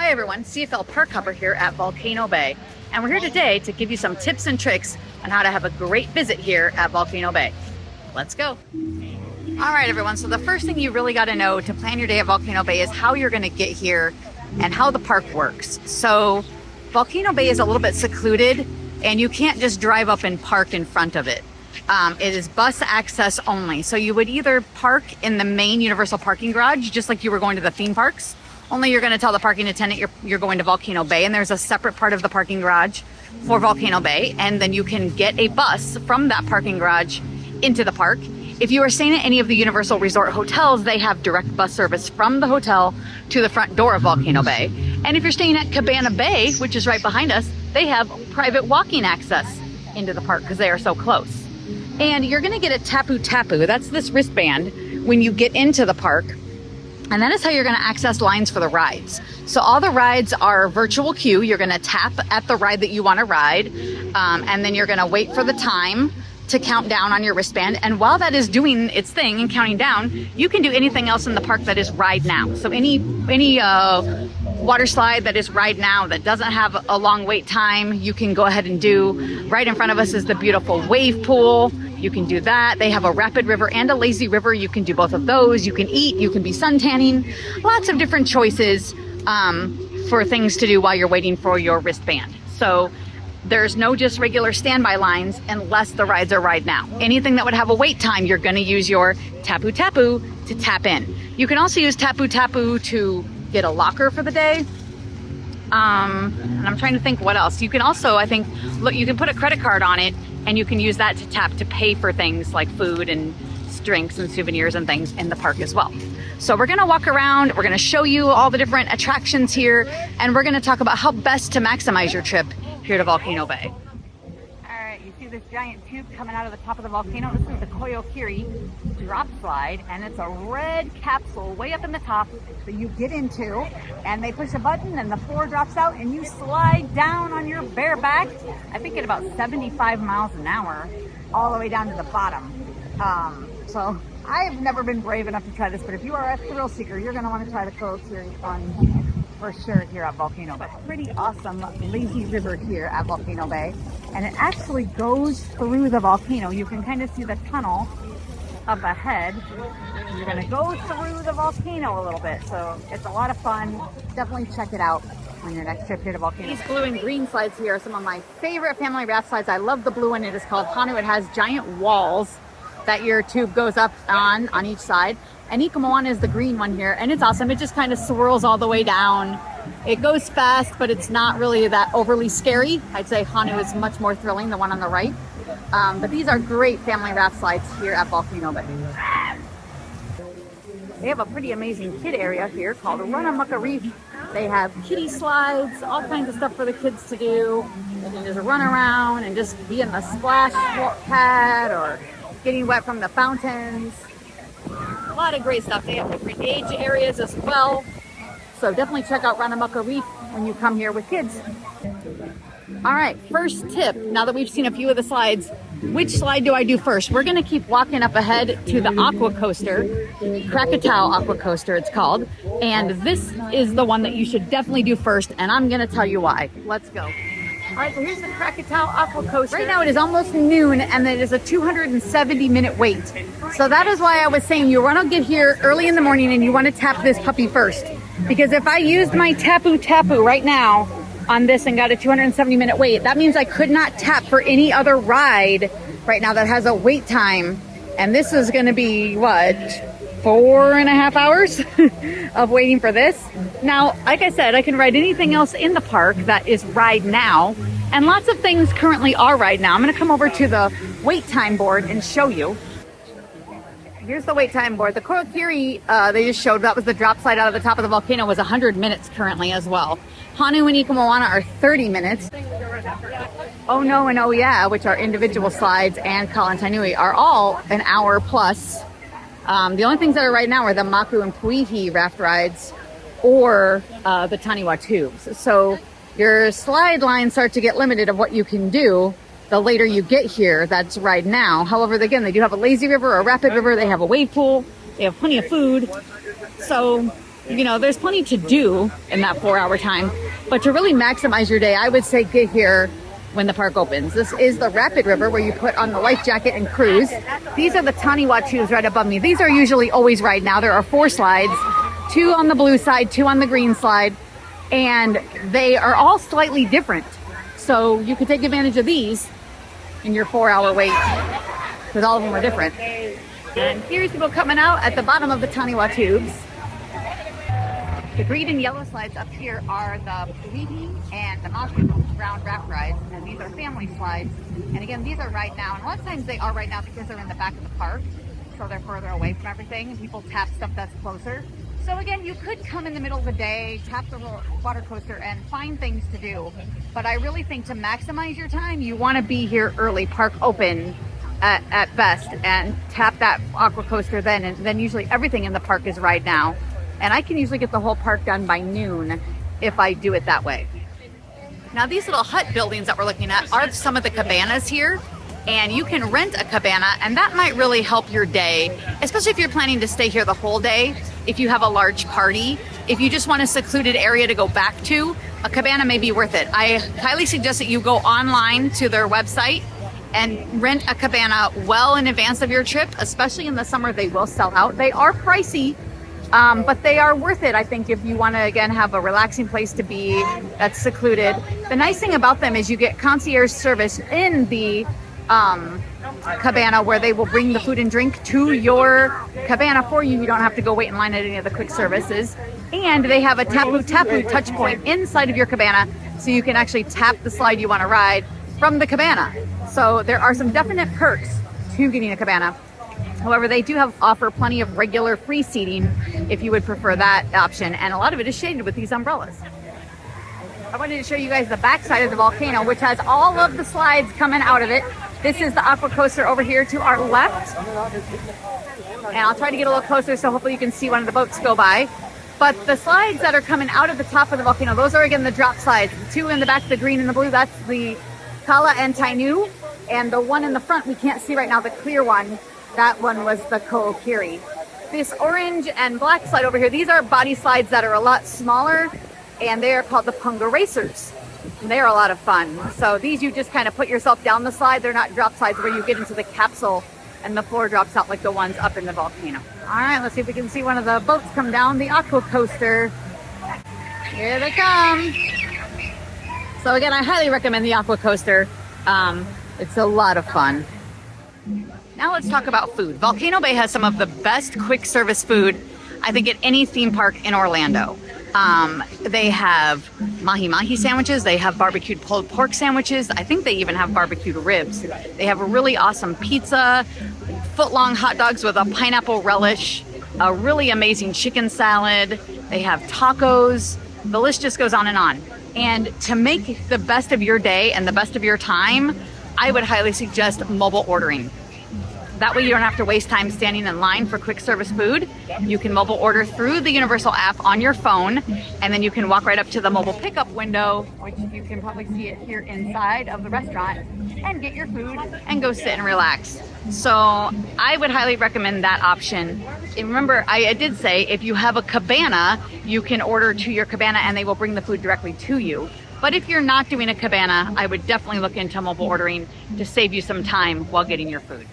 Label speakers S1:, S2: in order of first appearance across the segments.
S1: Hi everyone, CFL Park Hopper here at Volcano Bay. And we're here today to give you some tips and tricks on how to have a great visit here at Volcano Bay. Let's go. All right everyone, so the first thing you really got to know to plan your day at Volcano Bay is how you're going to get here and how the park works. So Volcano Bay is a little bit secluded and you can't just drive up and park in front of it. It is bus access only. So you would either park in the main Universal parking garage, just like you were going to the theme parks, only you're going to tell the parking attendant you're going to Volcano Bay, and there's a separate part of the parking garage for Volcano Bay, and then you can get a bus from that parking garage into the park. If you are staying at any of the Universal Resort hotels, they have direct bus service from the hotel to the front door of Volcano Bay. And if you're staying at Cabana Bay, which is right behind us, they have private walking access into the park because they are so close. And you're going to get a tapu tapu. That's this wristband when you get into the park. And that is how you're going to access lines for the rides. So all the rides are virtual queue. You're going to tap at the ride that you want to ride. And then you're going to wait for the time to count down on your wristband. And while that is doing its thing and counting down, you can do anything else in the park that is ride now. So any water slide that is ride now that doesn't have a long wait time, you can go ahead and do. Right in front of us is the beautiful wave pool. You can do that. They have a rapid river and a lazy river. You can do both of those. You can eat, you can be sun tanning. Lots of different choices for things to do while you're waiting for your wristband. So there's no just regular standby lines unless the rides are ride now. Anything that would have a wait time, you're going to use your tapu tapu to tap in. You can also use tapu tapu to get a locker for the day. And I'm trying to think what else. You can also, I think, look, you can put a credit card on it and you can use that to tap to pay for things like food and drinks and souvenirs and things in the park as well. So we're going to walk around, we're going to show you all the different attractions here, and we're going to talk about how best to maximize your trip here to Volcano Bay. All right, you see this giant tube coming out of the top of the volcano? This is the Koyokiri drop slide, and it's a red capsule way up in the top that you get into, and they push a button and the floor drops out and you slide down on your bare back, I think at about 75 miles an hour, all the way down to the bottom. So I've never been brave enough to try this, but if you are a thrill seeker, you're going to want to try the Koyokiri one for sure here at Volcano Bay. Pretty awesome lazy river here at Volcano Bay, and it actually goes through the volcano. You can kind of see the tunnel up ahead. You're going to go through the volcano a little bit, so it's a lot of fun. Definitely check it out on your next trip here to Volcano Bay. These blue and green slides here are some of my favorite family raft slides. I love the blue one. It is called Hanu. It has giant walls that your tube goes up on each side. And Ika Moana is the green one here, and it's awesome. It just kind of swirls all the way down. It goes fast, but it's not really that overly scary. I'd say Hanu is much more thrilling, the one on the right. But these are great family raft slides here at Volcano Bay. They have a pretty amazing kid area here called Runamukka Reef. They have kiddie slides, all kinds of stuff for the kids to do. They can just run around and just be in the splash pad or getting wet from the fountains. A lot of great stuff. They have different age areas as well. So definitely check out Runamukka Reef when you come here with kids. All right, first tip, now that we've seen a few of the slides, which slide do I do first? We're gonna keep walking up ahead to the aqua coaster, Krakatau aqua coaster it's called. And this is the one that you should definitely do first, and I'm gonna tell you why. Let's go. All right, so here's the Krakatau aqua coaster. Right now it is almost noon and it is a 270-minute wait. So that is why I was saying you want to get here early in the morning and you want to tap this puppy first. Because if I used my tapu tapu right now on this and got a 270-minute wait, that means I could not tap for any other ride right now that has a wait time. And this is going to be, what, 4.5 hours of waiting for this. Now, like I said, I can ride anything else in the park that is ride now, and lots of things currently are ride now. I'm going to come over to the wait time board and show you. Here's the wait time board. The Koyokiri they just showed, that was the drop slide out of the top of the volcano, was 100 minutes currently as well. Hanu and Ika Moana are 30 minutes. Oh No and Oh Yeah, which are individual slides, and Kalantainui are all an hour plus. The only things that are right now are the Maku and Puihi raft rides or the Taniwa tubes. So your slide lines start to get limited of what you can do the later you get here. That's right now. However, again, they do have a lazy river, a rapid river. They have a wave pool. They have plenty of food. So you know, there's plenty to do in that 4-hour time, but to really maximize your day, I would say get here when the park opens. This is the Rapid River where you put on the life jacket and cruise. These are the Taniwa tubes right above me. These are usually always right now. There are 4 slides, 2 on the blue side, 2 on the green slide, and they are all slightly different. So you could take advantage of these in your 4-hour wait because all of them are different. And here's people coming out at the bottom of the Taniwa tubes. The green and yellow slides up here are the Puihi and the Mountain round raft rides, and these are family slides. And again, these are right now, and a lot of times they are right now because they're in the back of the park, so they're further away from everything, and people tap stuff that's closer. So again, you could come in the middle of the day, tap the water coaster, and find things to do. But I really think to maximize your time, you want to be here early, park open at best, and tap that aqua coaster then, and then usually everything in the park is right now. And I can usually get the whole park done by noon if I do it that way. Now these little hut buildings that we're looking at are some of the cabanas here, and you can rent a cabana, and that might really help your day, especially if you're planning to stay here the whole day, if you have a large party. If you just want a secluded area to go back to, a cabana may be worth it. I highly suggest that you go online to their website and rent a cabana well in advance of your trip, especially in the summer. They will sell out. They are pricey, but they are worth it, I think, if you want to, again, have a relaxing place to be that's secluded. The nice thing about them is you get concierge service in the cabana where they will bring the food and drink to your cabana for you. You don't have to go wait in line at any of the quick services. And they have a tapu touch point inside of your cabana, so you can actually tap the slide you want to ride from the cabana. So there are some definite perks to getting a cabana. However, they do offer plenty of regular free seating if you would prefer that option, and a lot of it is shaded with these umbrellas. I wanted to show you guys the back side of the volcano, which has all of the slides coming out of it. This is the aqua coaster over here to our left, and I'll try to get a little closer so hopefully you can see one of the boats go by. But the slides that are coming out of the top of the volcano, those are again the drop slides. The 2 in the back, the green and the blue, that's the Kala and Tainu, and the one in the front we can't see right now, the clear one, that one was the Ko'okiri. This orange and black slide over here, these are body slides that are a lot smaller, and they are called the Punga Racers. And they're a lot of fun. So these, you just kind of put yourself down the slide. They're not drop slides where you get into the capsule and the floor drops out like the ones up in the volcano. All right, let's see if we can see one of the boats come down the aqua coaster. Here they come. So again, I highly recommend the aqua coaster. It's a lot of fun. Now let's talk about food. Volcano Bay has some of the best quick service food, I think, at any theme park in Orlando. They have mahi-mahi sandwiches. They have barbecued pulled pork sandwiches. I think they even have barbecued ribs. They have a really awesome pizza, foot-long hot dogs with a pineapple relish, a really amazing chicken salad. They have tacos. The list just goes on and on. And to make the best of your day and the best of your time, I would highly suggest mobile ordering. That way you don't have to waste time standing in line for quick service food. You can mobile order through the Universal app on your phone, and then you can walk right up to the mobile pickup window, which you can probably see it here inside of the restaurant, and get your food and go sit and relax. So I would highly recommend that option. And remember, I did say if you have a cabana, you can order to your cabana and they will bring the food directly to you. But if you're not doing a cabana, I would definitely look into mobile ordering to save you some time while getting your food.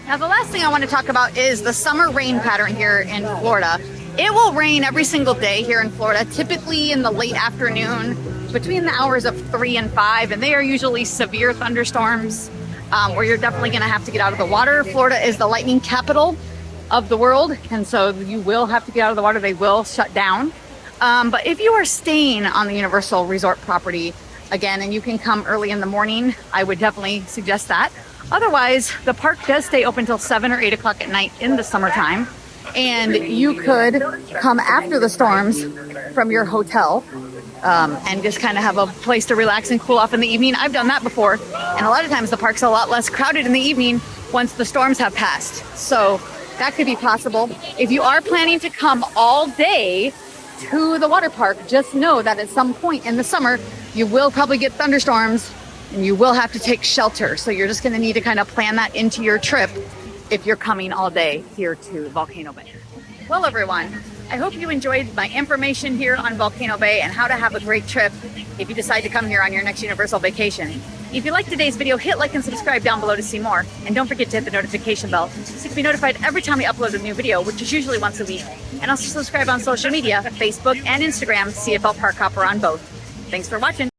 S1: Now, the last thing I want to talk about is the summer rain pattern here in Florida. It will rain every single day here in Florida, typically in the late afternoon between the hours of 3 and 5, and they are usually severe thunderstorms where you're definitely going to have to get out of the water. Florida is the lightning capital of the world, and so you will have to get out of the water. They will shut down. But if you are staying on the Universal Resort property, again, and you can come early in the morning, I would definitely suggest that. Otherwise, the park does stay open till 7 or 8 o'clock at night in the summertime, and you could come after the storms from your hotel and just kind of have a place to relax and cool off in the evening. I've done that before, and a lot of times the park's a lot less crowded in the evening once the storms have passed. So that could be possible. If you are planning to come all day to the water park, just know that at some point in the summer, you will probably get thunderstorms and you will have to take shelter. So you're just going to need to kind of plan that into your trip if you're coming all day here to Volcano Bay. Well, everyone, I hope you enjoyed my information here on Volcano Bay and how to have a great trip if you decide to come here on your next Universal vacation. If you liked today's video, hit like and subscribe down below to see more. And don't forget to hit the notification bell so you can be notified every time we upload a new video, which is usually once a week. And also subscribe on social media, Facebook and Instagram, CFL Park Hopper on both. Thanks for watching.